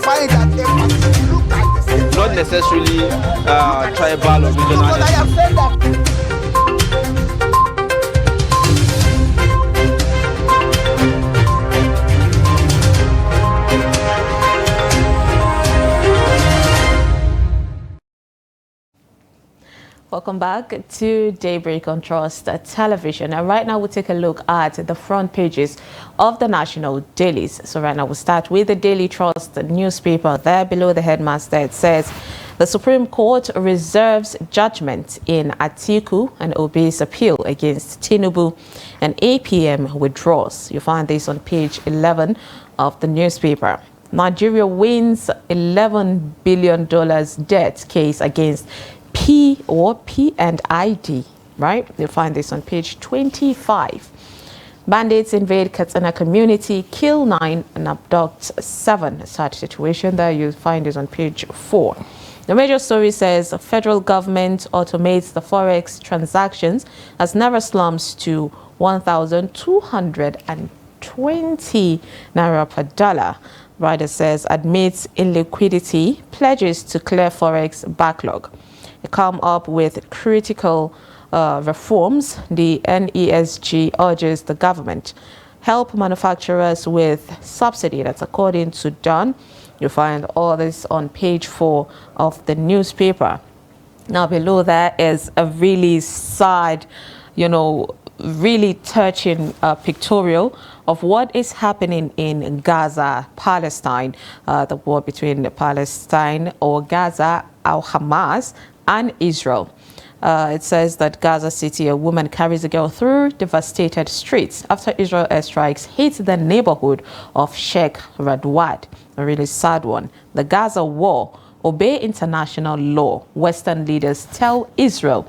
find that look at this. Not necessarily tribal or regional. But I have said that. Welcome back to Daybreak on Trust Television. And right now we'll take a look at the front pages of the national dailies. So right now we'll start with the Daily Trust newspaper. There below the headmaster, it says, the Supreme Court reserves judgment in Atiku and Obi's appeal against Tinubu, and APM withdraws. You find this on page 11 of the newspaper. Nigeria wins $11 billion debt case against P&ID, right? You'll find this on page 25. Bandits invade Katsina community, kill 9 and abduct 7. Such situation there, you'll find this on page 4. The major story says the federal government automates the forex transactions as naira slumps to 1,220 naira per dollar. Rider says admits illiquidity, pledges to clear forex backlog. Come up with critical reforms. The NESG urges the government help manufacturers with subsidy. That's according to Dunn. You'll find all this on page 4 of the newspaper. Now below there is a really sad, really touching pictorial of what is happening in Gaza, Palestine, the war between Palestine or Gaza, Hamas, and Israel. It says that Gaza City, a woman carries a girl through devastated streets after Israel airstrikes hit the neighborhood of Sheikh Radwad. A really sad one. The Gaza war. Obey international law. Western leaders tell Israel.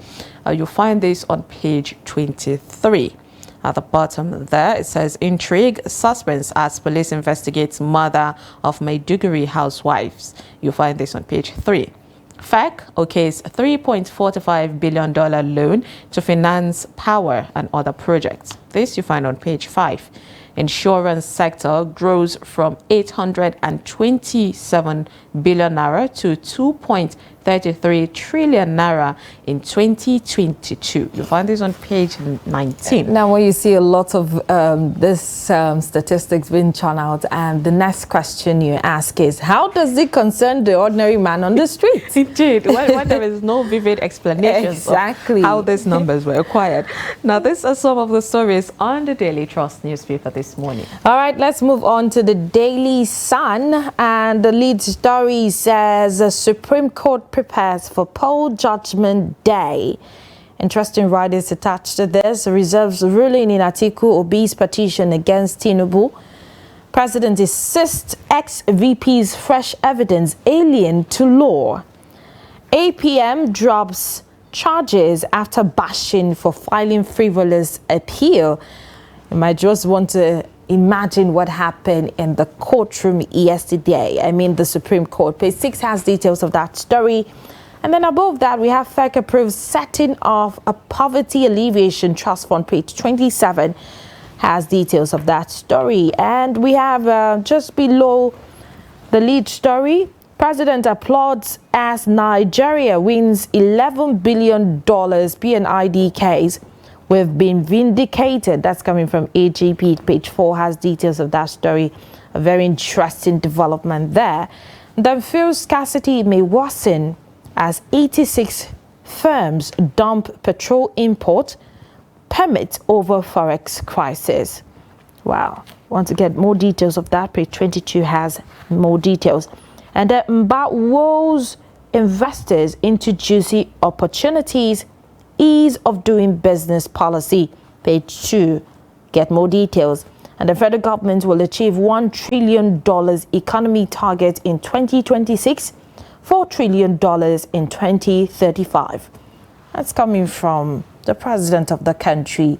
You'll find this on page 23. At the bottom there, it says, intrigue, suspense as police investigates mother of Maiduguri housewives. You'll find this on page 3. FEC okays $3.45 billion loan to finance power and other projects. This you find on page 5. Insurance sector grows from 827 billion naira to 2.33 trillion naira in 2022. You'll find this on page 19. Now, when you see a lot of this statistics being churned out, and the next question you ask is, how does it concern the ordinary man on the street? Indeed, when there is no vivid explanations of how these numbers were acquired. Now, these are some of the stories on the Daily Trust newspaper this morning. All right, let's move on to the Daily Sun, and the lead story says the Supreme Court prepares for poll judgment day. Interesting writings attached to this. Reserves ruling in Atiku Obi's petition against Tinubu. President insists ex-VP's fresh evidence alien to law. APM drops charges after bashing for filing frivolous appeal. You might just want to imagine what happened in the courtroom yesterday. I mean, the Supreme Court. Page 6 has details of that story. And then above that, we have FEC approves setting of a poverty alleviation trust fund. Page 27 has details of that story. And we have just below the lead story, President applauds as Nigeria wins $11 billion P&ID case. We've been vindicated. That's coming from AGP. Page 4 has details of that story. A very interesting development there. The fuel scarcity may worsen as 86 firms dump petrol import permit over forex crisis. Wow. Want to get more details of that? Page 22 has more details. And Mba woes investors into juicy opportunities. Ease of doing business policy. Page 2. Get more details. And the federal government will achieve $1 trillion economy target in 2026, $4 trillion in 2035. That's coming from the president of the country.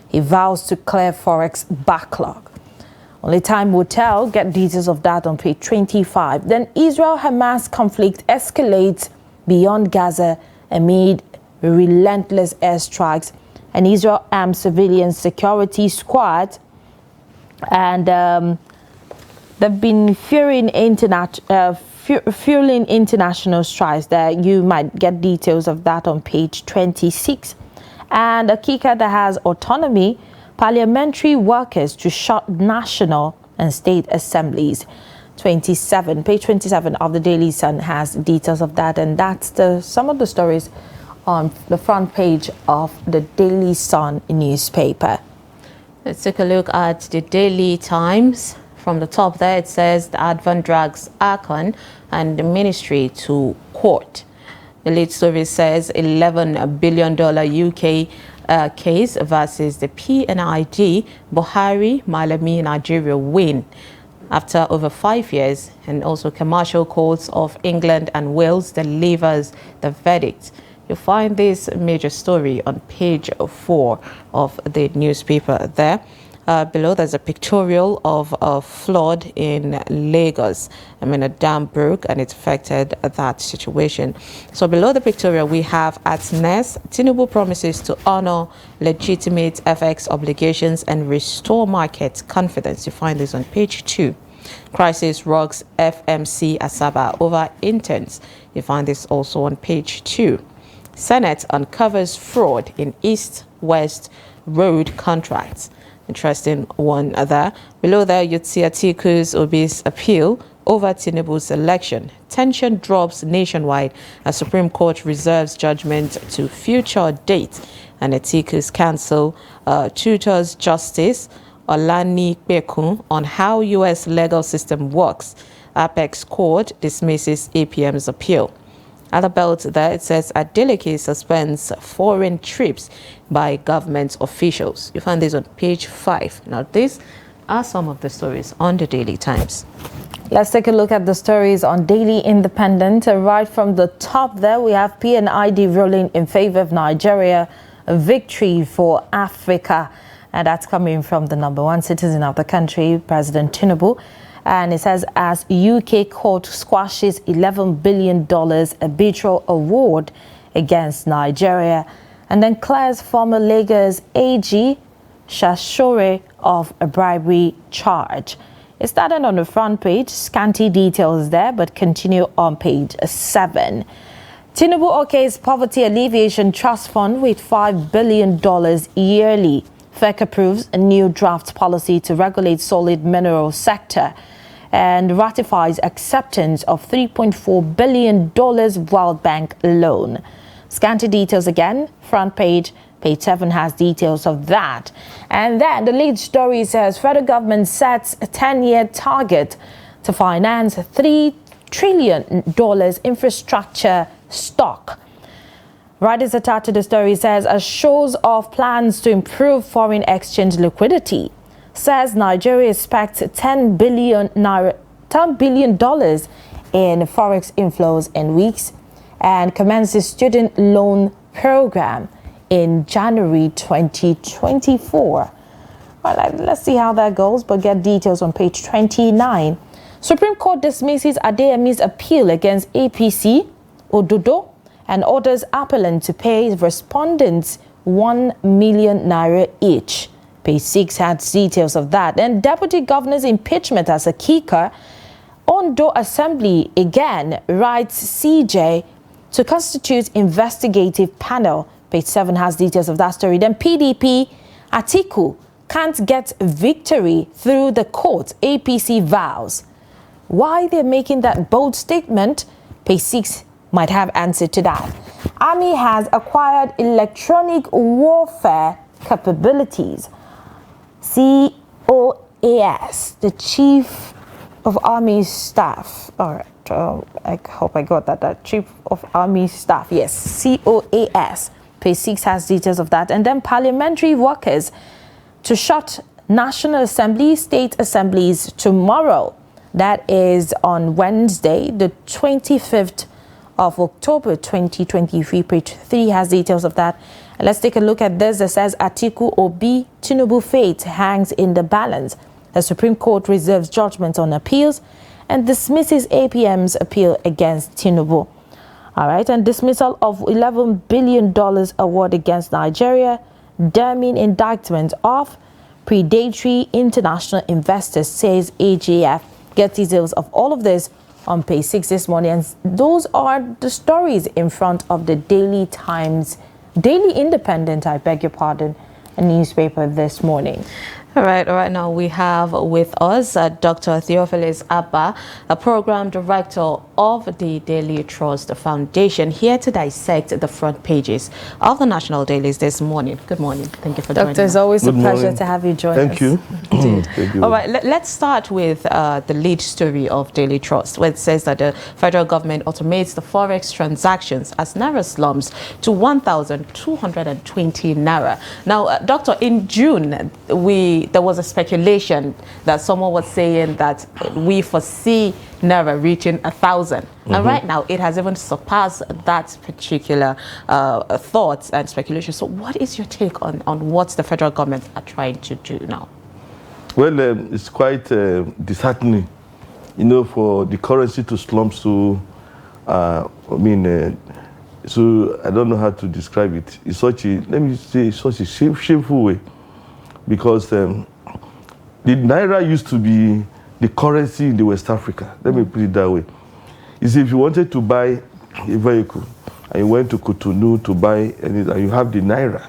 He vows to clear forex backlog. Only time will tell. Get details of that on page 25. Then Israel-Hamas conflict escalates beyond Gaza amid relentless airstrikes. An Israel armed civilian security squad and They've been fueling international strikes. There you might get details of that on page 26. And a kicker that has autonomy, parliamentary workers to shut national and state assemblies. Page 27 of the Daily Sun has details of that, and that's some of the stories on the front page of the Daily Sun newspaper. Let's take a look at the Daily Times. From the top there, it says the Advent drags Akon and the ministry to court. The lead story says $11 billion UK case versus the PNID, Buhari, Malami, Nigeria win after over 5 years, and also commercial courts of England and Wales delivers the verdict. You'll find this major story on page 4 of the newspaper there. Below, there's a pictorial of a flood in Lagos. A dam broke and it affected that situation. So below the pictorial, we have at NES, Tinubu promises to honor legitimate FX obligations and restore market confidence. You find this on page 2. Crisis rocks FMC Asaba over interns. You find this also on page 2. Senate uncovers fraud in East-West road contracts. Interesting one there. Below there, you'd see Atiku's Obi's appeal over Tinubu's election. Tension drops nationwide as Supreme Court reserves judgment to future date. And Atiku's counsel tutors Justice Olani Bekun on how U.S. legal system works. Apex Court dismisses APM's appeal. At the belt there, it says Adeleke suspends foreign trips by government officials. You find this on page 5. Now, these are some of the stories on the Daily Times. Let's take a look at the stories on Daily Independent. Right from the top there, we have PNID ruling in favor of Nigeria, a victory for Africa. And that's coming from the #1 citizen of the country, President Tinubu. And it says, as UK court squashes $11 billion arbitral award against Nigeria, and then clears former Lagos AG Shashore of a bribery charge. It started on the front page, scanty details there, but continue on page 7. Tinubu okays Poverty Alleviation Trust Fund with $5 billion yearly. FEC approves a new draft policy to regulate solid mineral sector and ratifies acceptance of $3.4 billion World Bank loan. Scanty details again, front page. Page 7 has details of that. And then the lead story says federal government sets a 10-year target to finance $3 trillion infrastructure stock. Writers attached to the story says as shows of plans to improve foreign exchange liquidity. Says Nigeria expects $10 billion in forex inflows in weeks and commences student loan program in January 2024. Well, let's see how that goes, but get details on page 29. Supreme Court dismisses Adeyemi's appeal against APC, Ododo, and orders appellant to pay respondents 1 million naira each. Page 6 has details of that. And Deputy Governor's impeachment as a kicker. Ondo Assembly again writes CJ to constitute investigative panel. Page 7 has details of that story. Then PDP, Atiku can't get victory through the court, APC vows. Why they're making that bold statement, page 6 might have answer to that. Army has acquired electronic warfare capabilities. COAS, the Chief of Army Staff. All right, I hope I got that. Chief of Army Staff, yes, COAS. Page 6 has details of that. And then parliamentary workers to shut National Assembly, state assemblies tomorrow. That is on Wednesday, the 25th of October 2023. Page 3 has details of that. And let's take a look at this. It says Atiku Obi Tinubu fate hangs in the balance. The Supreme Court reserves judgment on appeals and dismisses APM's appeal against Tinubu. All right, and dismissal of $11 billion award against Nigeria, damning indictment of predatory international investors, says AGF. Get details of all of this on page 6 this morning. And those are the stories in front of the Daily Independent, I beg your pardon, a newspaper this morning. All right now we have with us Dr. Theophilus Abba, a program director of the Daily Trust Foundation, here to dissect the front pages of the national dailies this morning. Good morning. Thank you for joining us. Doctor, it's always a pleasure to have you join us. Thank you. Thank you. All right, let's start with the lead story of Daily Trust, where it says that the federal government automates the forex transactions as naira slumps to 1,220 naira. Now, Doctor, in June, there was a speculation that someone was saying that we foresee naira reaching 1,000. And right now, it has even surpassed that particular thought and speculation. So what is your take on what the federal government are trying to do now? Well, it's quite disheartening, for the currency to slump. So, so I don't know how to describe it. It's such a, let me say, such a shameful way, because the naira used to be the currency in the West Africa. Let me put it that way. You see, if you wanted to buy a vehicle and you went to Cotonou to buy anything, and you have the naira,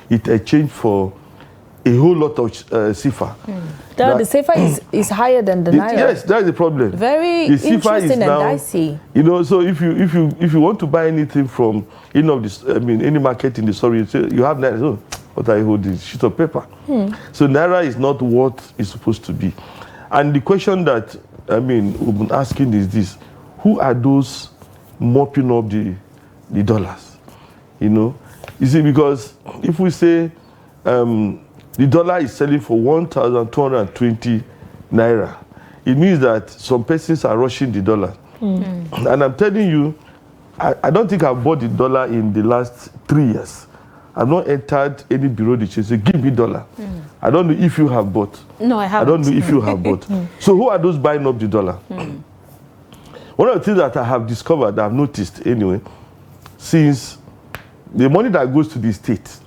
it exchanged for a whole lot of CFA. The CFA is higher than the naira. Yes, that's the problem. Very interesting and dicey. So if you want to buy anything from any market in the store, you have naira. So what I hold is sheet of paper. So naira is not what it's supposed to be. And the question that we've been asking is this: who are those mopping up the dollars? You see, because if we say the dollar is selling for 1,220 naira, it means that some persons are rushing the dollar. And I'm telling you, I don't think I've bought the dollar in the last 3 years. I've not entered any bureau de change. Say, give me dollar. I don't know if you have bought. No, I haven't. I don't know if you have bought. So who are those buying up the dollar? One of the things that I have discovered, I've noticed anyway, since the money that goes to the state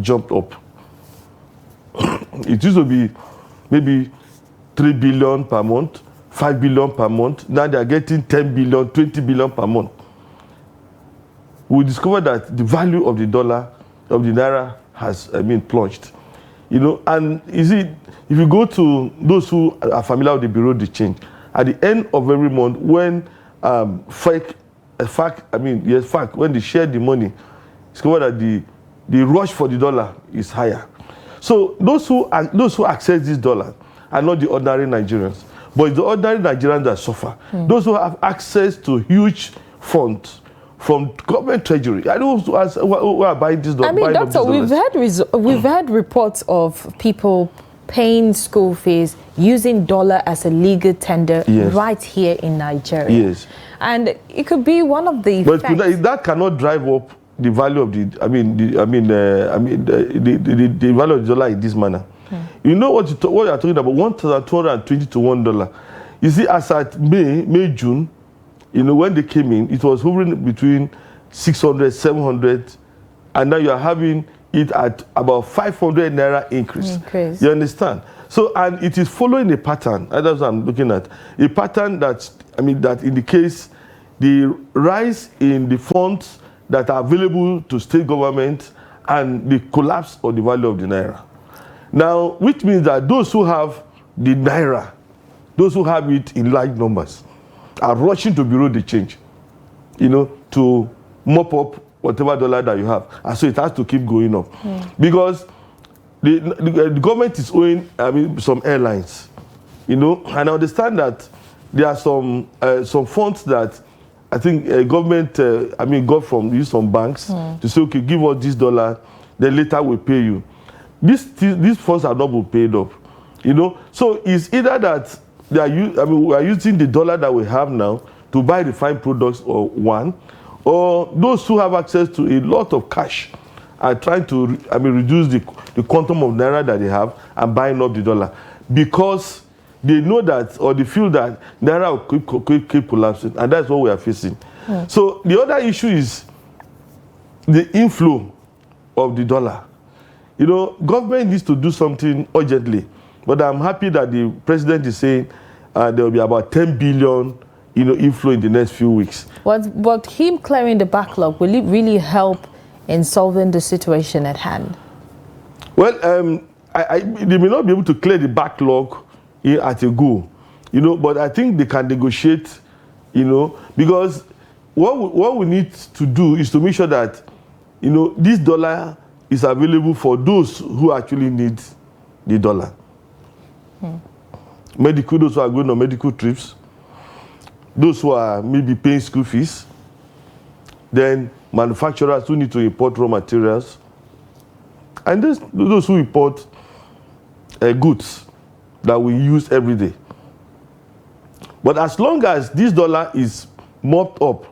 jumped up. It used to be maybe 3 billion per month, 5 billion per month. Now they are getting 10 billion, 20 billion per month. We discovered that the value of the dollar, of the naira, has plunged. And you see, if you go to those who are familiar with the bureau de change, at the end of every month, when when they share the money, discover that the rush for the dollar is higher. So those who access this dollar are not the ordinary Nigerians, but it's the ordinary Nigerians that suffer. Those who have access to huge funds from government treasury. I don't who are buying this dollar. Doctor, we've had reports of people paying school fees using dollar as a legal tender right here in Nigeria. Yes. And it could be one of the But that cannot drive up the value of the value of the dollar in this manner. You know what you are talking about, 1,220 to $1. You see, as at May, June, when they came in, it was hovering between 600, 700, and now you are having it at about 500 naira increase. You understand? So, and it is following a pattern. That's what I'm looking at. A pattern that indicates the rise in the funds that are available to state government and the collapse of the value of the naira. Now, which means that those who have the naira, those who have it in large numbers, are rushing to bureau de change, to mop up whatever dollar that you have. And so it has to keep going up. Because the government is owing some airlines, and I understand that there are some funds that I think government got from some banks to say, okay, give us this dollar, then later we'll pay you. These funds are not been paid up, So it's either that we are using the dollar that we have now to buy refined products, or those who have access to a lot of cash are trying to reduce the quantum of naira that they have and buying up the dollar, because they know that, or they feel that naira will keep collapsing, and that's what we are facing. So the other issue is the inflow of the dollar. Government needs to do something urgently, but I'm happy that the president is saying there will be about 10 billion, inflow in the next few weeks. But him clearing the backlog, will it really help in solving the situation at hand? Well, they may not be able to clear the backlog at a go, but I think they can negotiate, because what we need to do is to make sure that, this dollar is available for those who actually need the dollar. Those who are going on medical trips, those who are maybe paying school fees, then manufacturers who need to import raw materials, and those who import goods that we use every day. But as long as this dollar is mopped up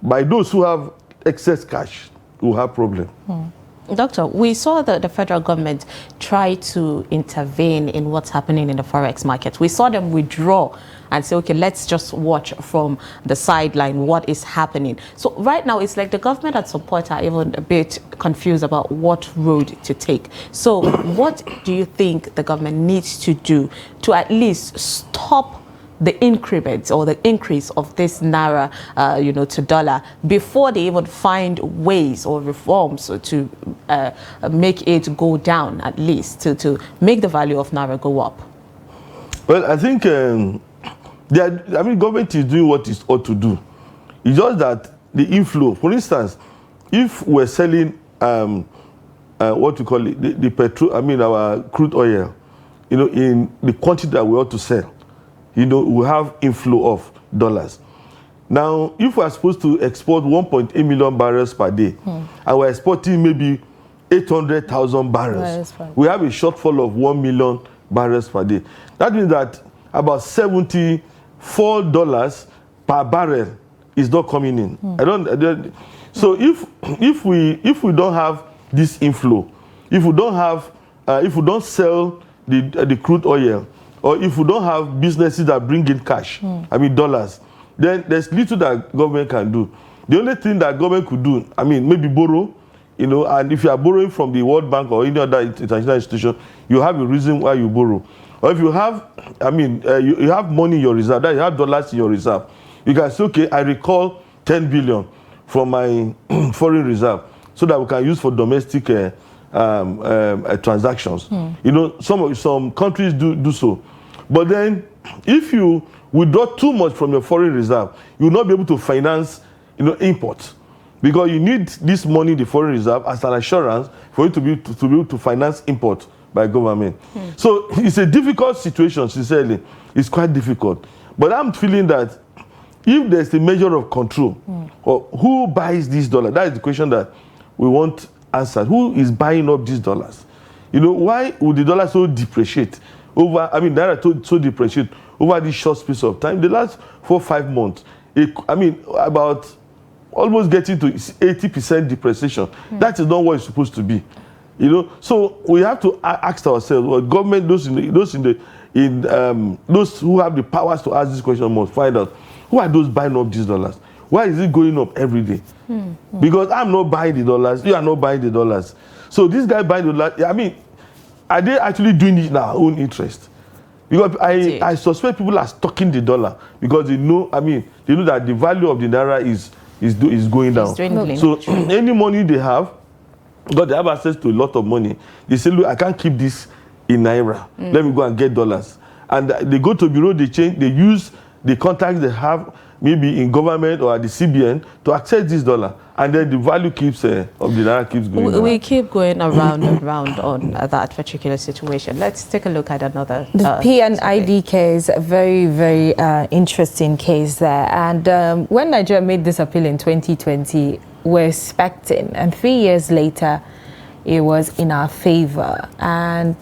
by those who have excess cash, we'll have problem. Doctor, we saw that the federal government try to intervene in what's happening in the forex market. We saw them withdraw and say, okay, let's just watch from the sideline what is happening. So right now, it's like the government and support are even a bit confused about what road to take. So what do you think the government needs to do to at least stop the increment or the increase of this naira, to dollar before they even find ways or reforms to make it go down, at least to make the value of naira go up? Well, I think government is doing what it ought to do. It's just that the inflow, for instance, if we're selling what we call it, the petrol, our crude oil, in the quantity that we ought to sell, we have inflow of dollars. Now, if we are supposed to export 1.8 million barrels per day, and we're exporting maybe 800,000 barrels, we have a shortfall of 1 million barrels per day. That means that about $74 per barrel is not coming in. So if we don't have this inflow, if we don't sell the crude oil, or if we don't have businesses that bring in cash, dollars, then there's little that government can do. The only thing that government could do, maybe borrow, and if you are borrowing from the World Bank or any other international institution, you have a reason why you borrow. Or if you have, you have money in your reserve, that you have dollars in your reserve, you can say, okay, I recall 10 billion from my foreign reserve so that we can use for domestic transactions. Some countries do so. But then, if you withdraw too much from your foreign reserve, you will not be able to finance, imports, because you need this money, the foreign reserve, as an assurance for you to be able to finance import by government. So it's a difficult situation. Sincerely, it's quite difficult. But I'm feeling that if there's a measure of control, or who buys these dollars, that is the question that we want answered. Who is buying up these dollars? Why would the dollar so depreciate over? Naira so depreciate over this short space of time. The last 4 or 5 months, about almost getting to 80% depreciation. That is not what it's supposed to be. So we have to ask ourselves, well, government, those who have the powers to ask this question must find out who are those buying up these dollars. Why is it going up every day? Because I'm not buying the dollars, you are not buying the dollars. So this guy buying the dollars, are they actually doing it in our own interest? Because I suspect people are stocking the dollar because they know, they know that the value of the naira is going down. So any money they have, because they have access to a lot of money, they say, look, I can't keep this in naira. Let me go and get dollars. And they go to bureau, they use the contacts they have, maybe in government or at the CBN, to access this dollar, and then the value keeps of the naira keeps going down. We keep going around and round on that particular situation. Let's take a look at another. The PNID case, a very, very interesting case there. And when Nigeria made this appeal in 2020, we're expecting, and 3 years later, it was in our favor. And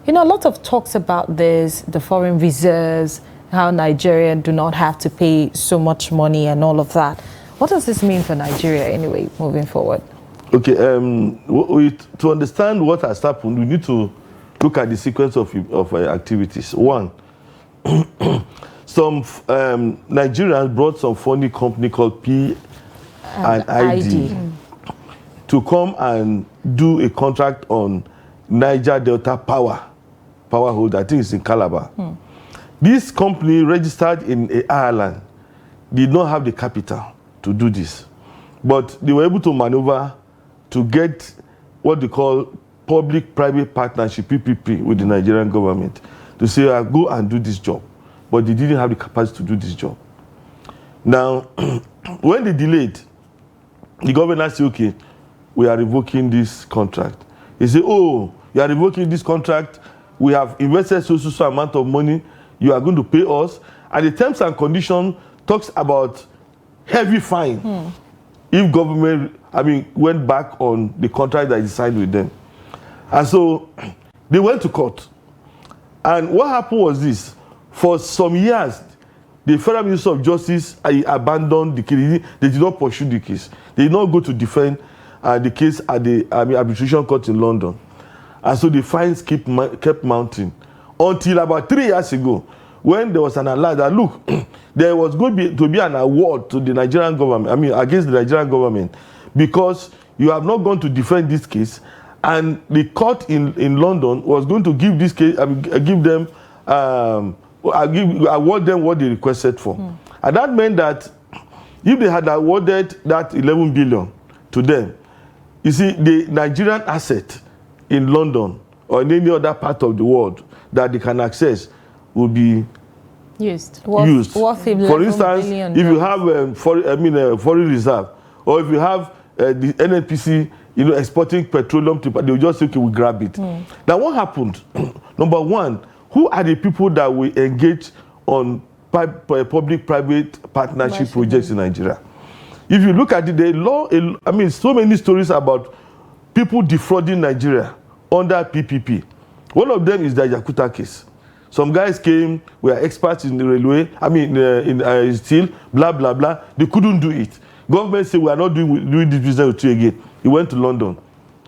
a lot of talks about this, the foreign reserves, how Nigeria do not have to pay so much money and all of that. What does this mean for Nigeria anyway, moving forward? Okay, to understand what has happened, we need to look at the sequence of activities. One, some Nigerians brought some funny company called P&ID to come and do a contract on Niger Delta Power Hold. I think it's in Calabar. This company registered in Ireland did not have the capital to do this, but they were able to maneuver to get what they call public-private partnership, PPP, with the Nigerian government to say, go and do this job. But they didn't have the capacity to do this job. Now, when they delayed, the government said, okay, we are revoking this contract. They say, oh, you are revoking this contract. We have invested so amount of money. You are going to pay us. And the terms and conditions talks about heavy fine if government, went back on the contract that they signed with them. And so they went to court. And what happened was this. For some years, the Federal Minister of Justice abandoned the case. They did not pursue the case. They did not go to defend the case at the arbitration court in London. And so the fines kept mounting until about 3 years ago, when there was an alert that, look, there was going to be an award to the Nigerian government, against the Nigerian government, because you have not gone to defend this case, and the court in London was going to give this case, award them what they requested for. And that meant that if they had awarded that 11 billion to them, you see, the Nigerian asset in London or in any other part of the world that they can access will be used. For instance, if you have foreign reserve, or if you have the NNPC, exporting petroleum, they will just say, okay, we grab it. Now, what happened? Number one, who are the people that will engage on public-private partnership projects in Nigeria? If you look at it, so many stories about people defrauding Nigeria under PPP. One of them is the Yakuta case. Some guys came, were experts in the railway, in steel, blah, blah, blah. They couldn't do it. Government said, we are not doing this business with you again. He went to London.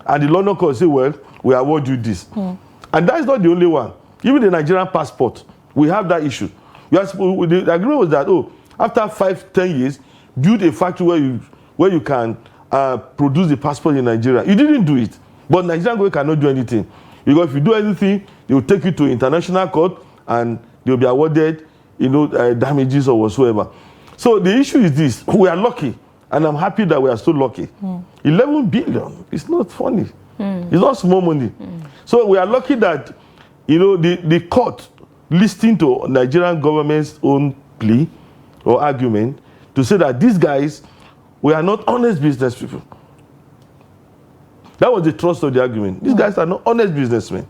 And the London court said, well, we award you this. And that is not the only one. Even the Nigerian passport, we have that issue. The agreement was that, after 5-10 years, build a factory where you can produce the passport in Nigeria. You didn't do it. But Nigerian government cannot do anything. Because if you do anything, they will take you to international court and they will be awarded, damages or whatsoever. So the issue is this. We are lucky. And I'm happy that we are so lucky. 11 billion. It's not funny. It's not small money. So we are lucky that, the court listening to Nigerian government's own plea or argument to say that these guys, we are not honest business people. That was the thrust of the argument. These guys are not honest businessmen.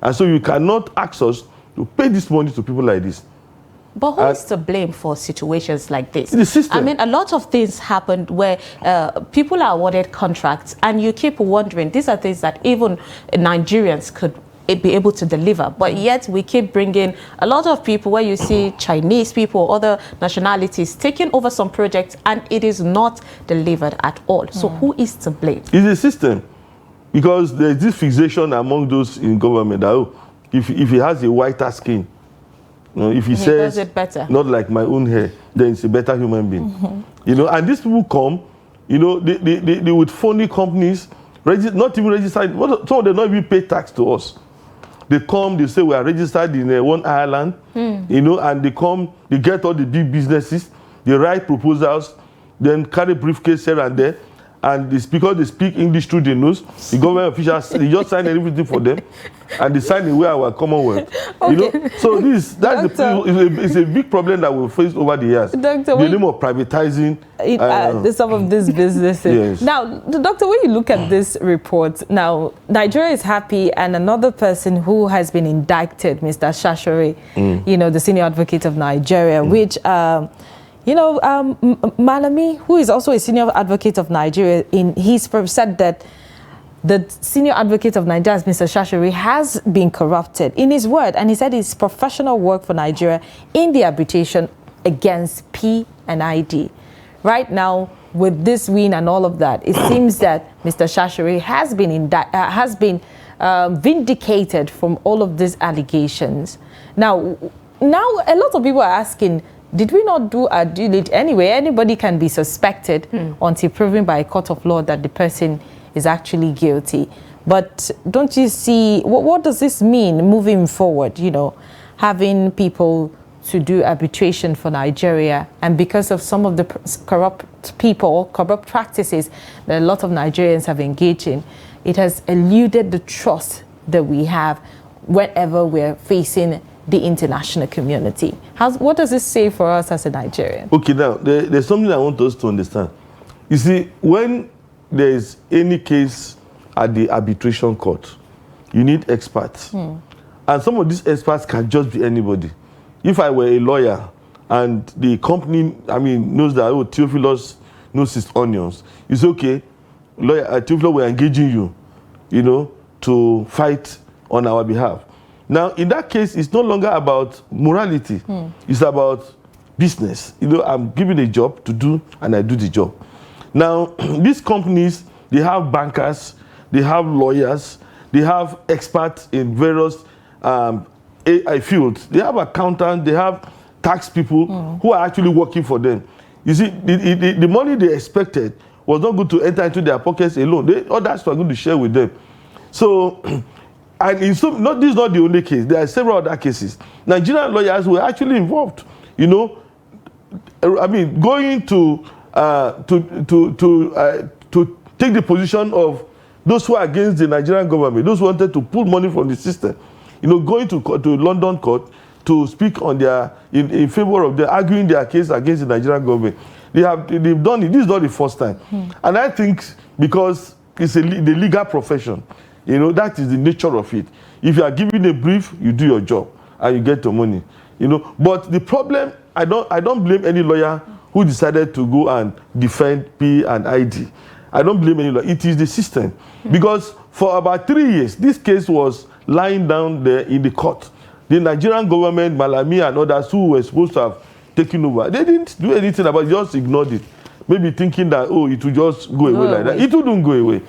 And so you cannot ask us to pay this money to people like this. But who is to blame for situations like this? The system. A lot of things happened where people are awarded contracts and you keep wondering, these are things that even Nigerians could be able to deliver. But yet we keep bringing a lot of people where you see Chinese people, other nationalities taking over some projects and it is not delivered at all. So who is to blame? It's the system. Because there's this fixation among those in government that, if he has a whiter skin, if he says, does it better. Not like my own hair, then it's a better human being. And these people come, they with phony companies, not even registered, some of them not even pay tax to us. They come, they say we are registered in one Ireland, and they come, they get all the big businesses, they write proposals, then carry briefcase here and there, and it's because they speak English through the nose, the government officials, they just sign everything for them, and they sign away our Commonwealth. So it's a big problem that we've faced over the years. Doctor, the name of privatizing some of these businesses. Yes. Now, Doctor, when you look at this report, now Nigeria is happy, and another person who has been indicted, Mr. Shashore, the senior advocate of Nigeria, which Malami, who is also a senior advocate of Nigeria, he's said that the senior advocate of Nigeria, Mr. Shashore, has been corrupted in his word, and he said his professional work for Nigeria in the arbitration against P&ID. Right now, with this win and all of that, it seems that Mr. Shashore has been vindicated from all of these allegations. Now a lot of people are asking, did we not do our due diligence? Anyway, anybody can be suspected until proven by a court of law that the person is actually guilty. But don't you see, what does this mean moving forward? having people to do arbitration for Nigeria, and because of some of the corrupt practices that a lot of Nigerians have engaged in, it has eluded the trust that we have whenever we're facing the international community. What does this say for us as a Nigerian? Okay, now, there's something I want us to understand. You see, when there is any case at the arbitration court, you need experts. And some of these experts can just be anybody. If I were a lawyer and the company, knows that, oh, Theophilus knows his onions, you say, okay, lawyer, Theophilus, we're engaging you, to fight on our behalf. Now, in that case, it's no longer about morality. It's about business. I'm given a job to do, and I do the job. Now, these companies, they have bankers, they have lawyers, they have experts in various fields. They have accountants, they have tax people who are actually working for them. You see, the money they expected was not going to enter into their pockets alone. Others were going to share with them. So, and this is not the only case. There are several other cases. Nigerian lawyers were actually involved. Going to take the position of those who are against the Nigerian government, those who wanted to pull money from the system, going to London court to speak on in favor of arguing their case against the Nigerian government. They've done it. This is not the first time. And I think because it's the legal profession, that is the nature of it. If you are given a brief, you do your job and you get your money. But the problem, I don't blame any lawyer who decided to go and defend P and ID. I don't blame any lawyer. It is the system. Because for about 3 years, this case was lying down there in the court. The Nigerian government, Malami and others who were supposed to have taken over, they didn't do anything about it, just ignored it. Maybe thinking that, oh, it will just go away like that. It wouldn't go away,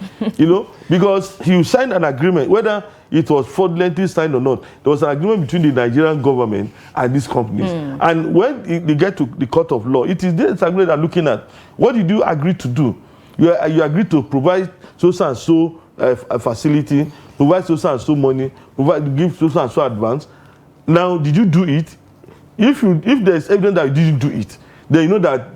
because you signed an agreement, whether it was fraudulently signed or not. There was an agreement between the Nigerian government and these companies. And when they get to the court of law, it is this agreement they're looking at. What did you agree to do? You agreed to provide so and so a facility, provide so and so money, give so and so advance. Now, did you do it? If there's evidence that you didn't do it, then you know that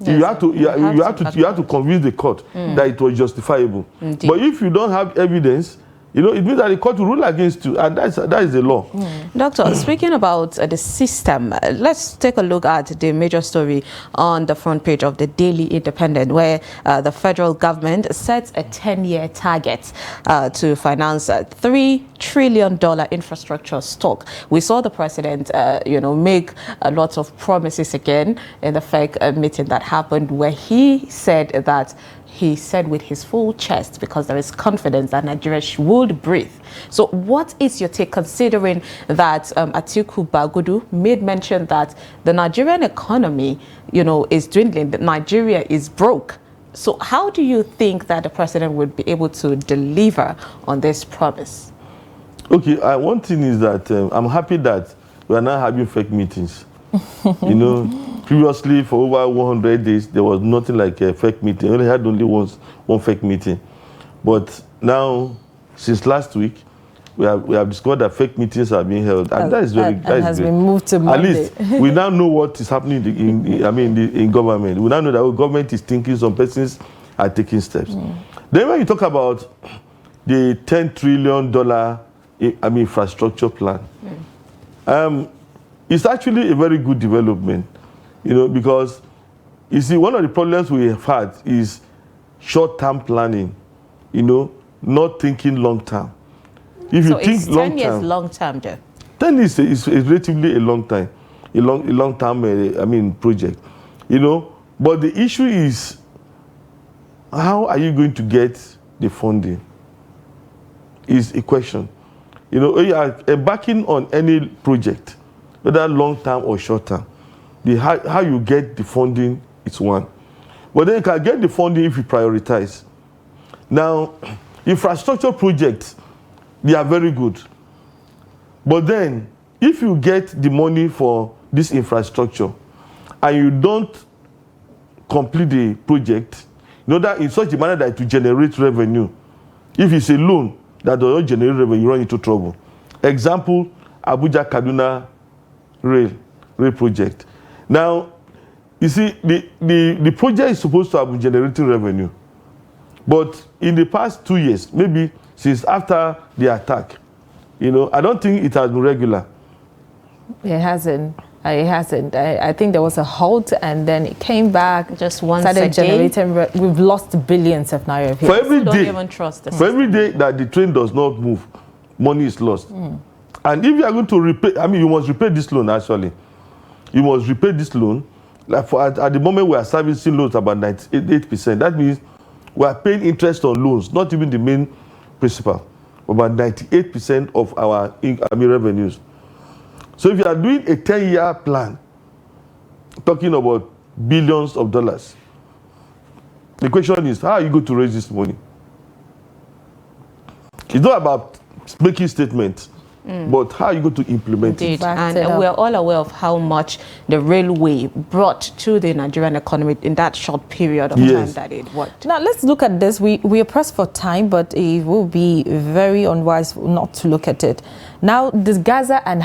you have to convince the court that it was justifiable. Indeed. But if you don't have evidence, it means that the court will rule against you, and that is the law. Doctor, speaking about the system, let's take a look at the major story on the front page of the Daily Independent, where the federal government sets a 10-year target to finance a $3 trillion infrastructure stock. We saw the president, make a lot of promises again in the FEC meeting that happened, where he said that he said with his full chest, because there is confidence that Nigeria would breathe. So what is your take, considering that Atiku Bagudu made mention that the Nigerian economy, is dwindling, that Nigeria is broke? So how do you think that the president would be able to deliver on this promise? Okay, one thing is that I'm happy that we are now having fake meetings. Previously, for over 100 days, there was nothing like a fake meeting. We only had one fake meeting. But now, since last week, we have discovered that fake meetings are being held, and that is very and has been moved to Monday. At least we now know what is happening in government. We now know that government is thinking, some persons are taking steps. Then when you talk about the $10 trillion infrastructure plan, it's actually a very good development, because you see, one of the problems we have had is short-term planning, not thinking long-term. If you think it's 10 years long-term, though. 10 years is relatively a long time, a long-term project, But the issue is, how are you going to get the funding? Is a question. You are embarking on any project, whether long-term or short-term. How you get the funding is one. But then you can get the funding if you prioritize. Now, infrastructure projects, they are very good. But then, if you get the money for this infrastructure and you don't complete the project, that in such a manner that to generate revenue, if it's a loan that does not generate revenue, you run into trouble. Example, Abuja-Kaduna rail project. Now, you see, the project is supposed to have been generating revenue. But in the past 2 years, maybe since after the attack, I don't think it has been regular. It hasn't. It hasn't. I think there was a halt, and then it came back. Just once started a day. generating. We've lost billions of naira. For every Don't day, even trust the for every day that the train does not move, money is lost. And if you are going to repay, you must repay this loan. Actually, you must repay this loan. Like at the moment, we are servicing loans about 98%. That means we are paying interest on loans, not even the main principal. About 98% of our revenues. So if you are doing a 10-year plan, talking about billions of dollars, the question is, how are you going to raise this money? It's not about making statements, but how are you going to implement it? And we are all aware of how much the railway brought to the Nigerian economy in that short period of time that it worked. Now, let's look at this. We are pressed for time, but it will be very unwise not to look at it. Now, this Gaza and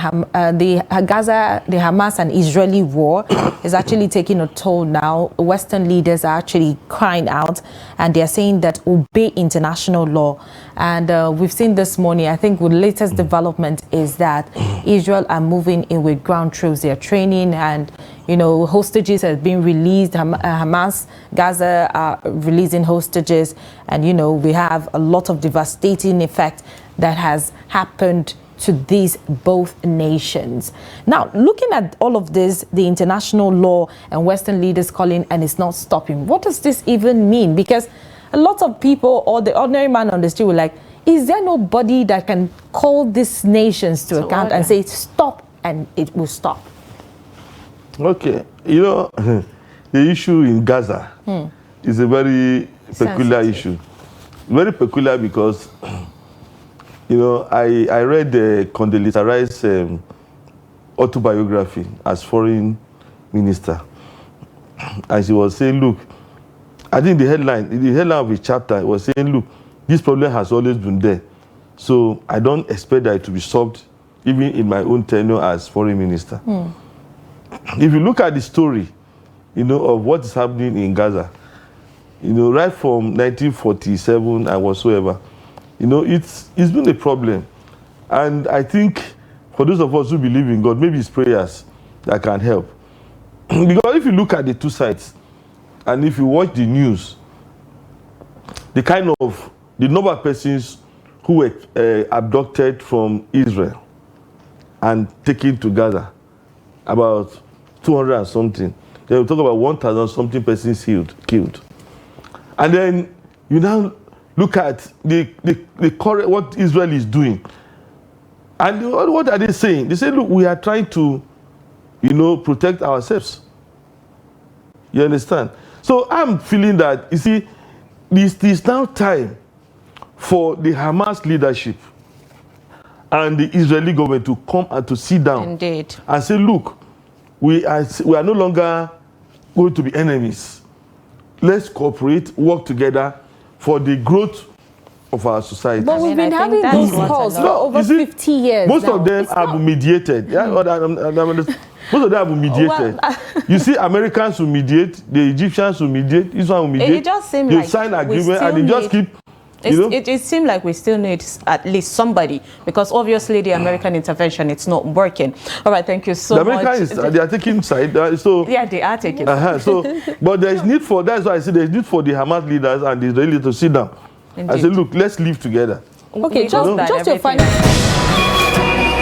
the Hamas and Israeli war is actually taking a toll now. Western leaders are actually crying out, and they are saying that obey international law. And we've seen this morning, I think the latest development is that Israel are moving in with ground troops. They are training, and hostages have been released. Hamas, Gaza are releasing hostages, and we have a lot of devastating effect that has happened to these both nations. Now, looking at all of this, the international law and Western leaders calling, and it's not stopping. What does this even mean? Because a lot of people, or the ordinary man on the street, were like, is there nobody that can call these nations to account and say stop, and it will stop? Okay, the issue in Gaza is a very peculiar issue. Very peculiar because I read Condoleezza Rice's autobiography as foreign minister, and she was saying, look, I think the headline of the chapter was saying, look, this problem has always been there, so I don't expect that it to be solved even in my own tenure as foreign minister. If you look at the story, of what is happening in Gaza, right from 1947 and whatsoever, it's been a problem. And I think for those of us who believe in God, maybe it's prayers that can help. Because if you look at the two sides, and if you watch the news, the number of persons who were abducted from Israel and taken to Gaza, about 200 and something. They will talk about 1,000 something persons killed. And then you now look at the current, what Israel is doing. And what are they saying? They say, look, we are trying to, protect ourselves. You understand? So I'm feeling that, you see, this now time for the Hamas leadership and the Israeli government to come and to sit down and say, look, we are no longer going to be enemies. Let's cooperate, work together for the growth of our society. But we've been having those calls for over 50 years. Most of them are mediated. Most of them are mediated. You see, Americans will mediate, the Egyptians will mediate, Israel will mediate. It just seems they like sign agreement and they just keep. It seems like we still need at least somebody, because obviously the American intervention, it's not working. All right, thank you so much. The Americans, they are taking side. Yeah, they are taking but there is need for, that's why I say there is need for the Hamas leaders and the Israelis to sit down and say, look, let's live together. Okay, just your final.